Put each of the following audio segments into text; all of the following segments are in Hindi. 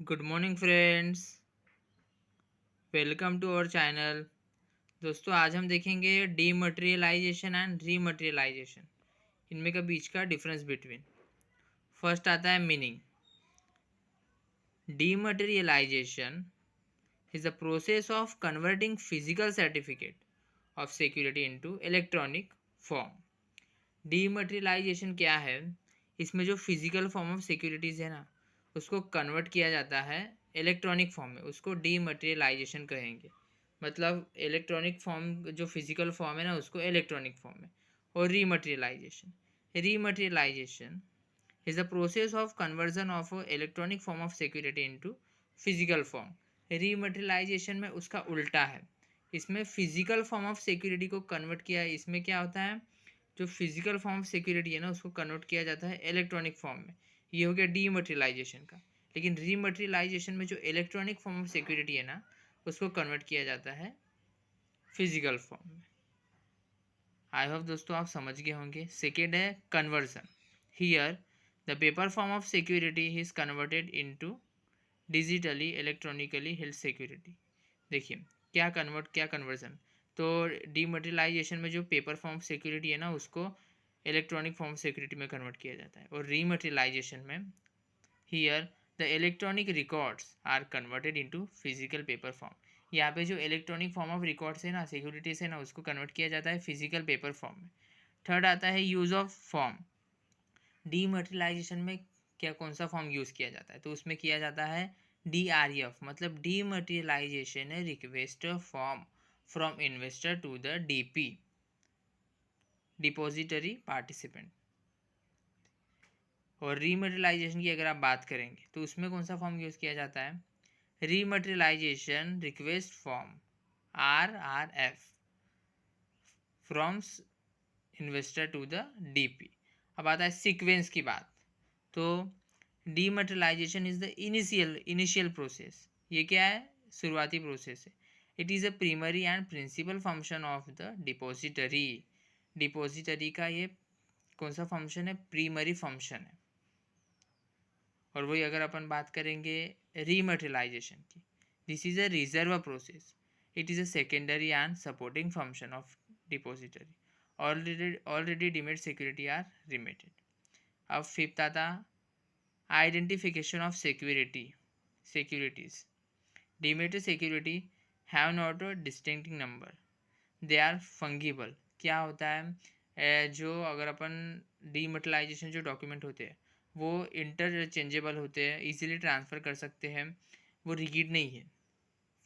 Good morning friends, welcome to our channel. दोस्तों आज हम देखेंगे डीमटेरियलाइजेशन एंड रीमटेरियलाइजेशन, इनमें का बीच का डिफरेंस बिटवीन। फर्स्ट आता है meaning. Dematerialisation is the process of converting physical certificate of security into electronic form. Dematerialisation क्या है? इसमें जो फिजिकल फॉर्म ऑफ सिक्योरिटीज़ है ना, उसको कन्वर्ट किया जाता है इलेक्ट्रॉनिक फॉर्म में, उसको डीमटेरियलाइजेशन कहेंगे। मतलब इलेक्ट्रॉनिक फॉर्म जो फिजिकल फॉर्म है ना, उसको इलेक्ट्रॉनिक फॉर्म में। और rematerialization is the process of conversion of electronic form of security into physical form. Rematerialization में उसका उल्टा है, इसमें फिजिकल फॉर्म ऑफ सिक्योरिटी को कन्वर्ट किया है। इसमें क्या होता है, जो फिजिकल फॉर्म ऑफ सिक्योरिटी है ना, उसको कन्वर्ट किया जाता है इलेक्ट्रॉनिक फॉर्म में। ये हो गया डीमटेरियलाइजेशन का। लेकिन रीमटेरियलाइजेशन में जो इलेक्ट्रॉनिक फॉर्म ऑफ सिक्योरिटी है ना, उसको कन्वर्ट किया जाता है फिजिकल फॉर्म में। आई होप दोस्तों आप समझ गए होंगे। सेकेंड है conversion. Here the paper form of security is converted into digitally electronically health security. देखिए क्या कन्वर्जन। तो डीमटेरियलाइजेशन में जो पेपर फॉर्म ऑफ सिक्योरिटी है ना, उसको इलेक्ट्रॉनिक फॉर्म ऑफ सिक्योरिटी में कन्वर्ट किया जाता है। और रीमटेरियलाइजेशन में here the electronic records are converted into physical paper form. यहाँ पे जो इलेक्ट्रॉनिक फॉर्म ऑफ रिकॉर्ड्स है ना, सिक्योरिटीज है ना, उसको कन्वर्ट किया जाता है फिजिकल पेपर फॉर्म में। थर्ड आता है यूज ऑफ फॉर्म। डीमटेरियलाइजेशन में क्या कौन सा फॉर्म यूज़ किया जाता है? तो उसमें किया जाता है DREF, मतलब dematerialisation request form from investor to the DP, depository participant. और रीमटेरियलाइजेशन की अगर आप बात करेंगे तो उसमें कौन सा फॉर्म यूज़ किया जाता है? Rematerialization request form RRF from investor to the DP। अब आता है सीक्वेंस की बात। तो dematerialization is the initial process. ये क्या है? शुरुआती प्रोसेस है। It is a primary and principal function of the depository. Depository का ये कौन सा फंक्शन है? प्राइमरी फंक्शन है। और वही अगर अपन बात करेंगे रीमटेरियलाइजेशन की, this is a reserve process. It is a secondary and supporting function of depository. Already demat security are rematted. अब फिफ्थ आता identification of securities. Dematted security have not a distincting number, they are fungible. क्या होता है? जो अगर अपन डीमटेरियलाइजेशन जो डॉक्यूमेंट होते हैं वो इंटरचेंजेबल होते हैं, इजीली ट्रांसफ़र कर सकते हैं, वो रिगिड नहीं है,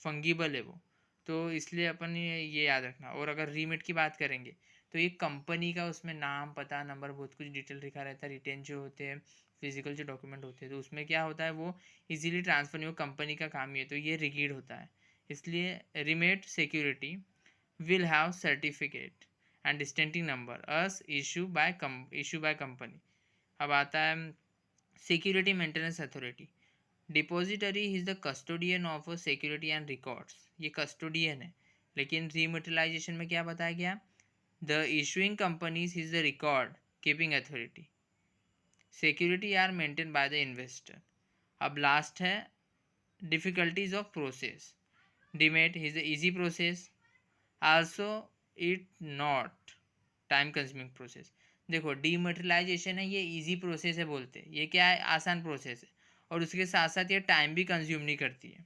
फंगिबल है वो। तो इसलिए अपन ये याद रखना। और अगर रीमेट की बात करेंगे तो ये कंपनी का, उसमें नाम पता नंबर बहुत कुछ डिटेल लिखा रहता है। रिटेन जो होते हैं फिजिकल जो डॉक्यूमेंट होते हैं, तो उसमें क्या होता है, वो इजीली ट्रांसफर नहीं, वो कंपनी का काम ही है, तो ये रिगिड होता है। इसलिए remit security will have certificate and distinctive number as issue by company। अब आता है security maintenance authority. Depository is the custodian of security and records. ये कस्टोडियन है। लेकिन रीमटेरियलाइजेशन में क्या बताया गया? The issuing companies is the record keeping authority. Security are maintain by the investor. अब लास्ट है difficulties of process. Demat is the easy process, also it not time consuming process. देखो डीमटेरियलाइजेशन है, ये इजी प्रोसेस है बोलते हैं, ये क्या है? आसान प्रोसेस है। और उसके साथ साथ ये टाइम भी कंज्यूम नहीं करती है,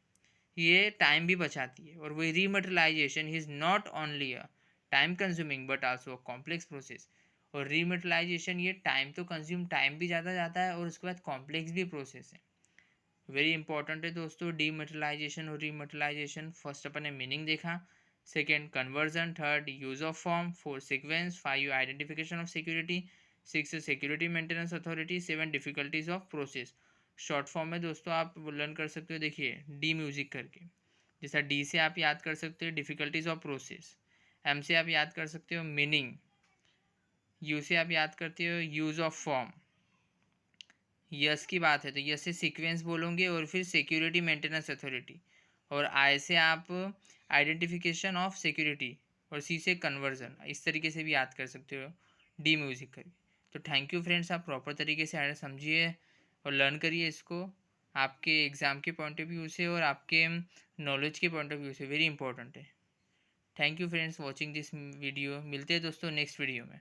ये टाइम भी बचाती है। और वही rematerialization is not only a time consuming but also a complex process. और रीमटेरियलाइजेशन ये टाइम भी ज़्यादा जाता है, और उसके बाद कॉम्प्लेक्स भी प्रोसेस है। वेरी इंपॉर्टेंट है दोस्तों डीमटेरियलाइजेशन और रीमटेरियलाइजेशन। फर्स्ट अपन ने मीनिंग देखा, second conversion, third use of form, fourth sequence, five identification of security, six security maintenance authority, seven difficulties of process. Short form में दोस्तों आप लर्न कर सकते हो, देखिए डी म्यूजिक करके। जैसा डी से आप याद कर सकते हो डिफिकल्टीज ऑफ प्रोसेस, एम से आप याद कर सकते हो मीनिंग, यू से आप याद करते हो यूज ऑफ फॉर्म। यस की बात है तो यस से सीक्वेंस बोलोगे, और फिर सिक्योरिटी मेंटेनेंस अथॉरिटी। और आई से आप आइडेंटिफिकेशन ऑफ सिक्योरिटी, और सी से कन्वर्जन। इस तरीके से भी याद कर सकते हो डी म्यूजिक करके। तो थैंक यू फ्रेंड्स, आप प्रॉपर तरीके से समझिए और लर्न करिए इसको। आपके एग्ज़ाम के पॉइंट ऑफ व्यू से और आपके नॉलेज के पॉइंट ऑफ व्यू से वेरी इंपॉर्टेंट है। Thank you friends watching this video. मिलते हैं दोस्तों नेक्स्ट वीडियो में।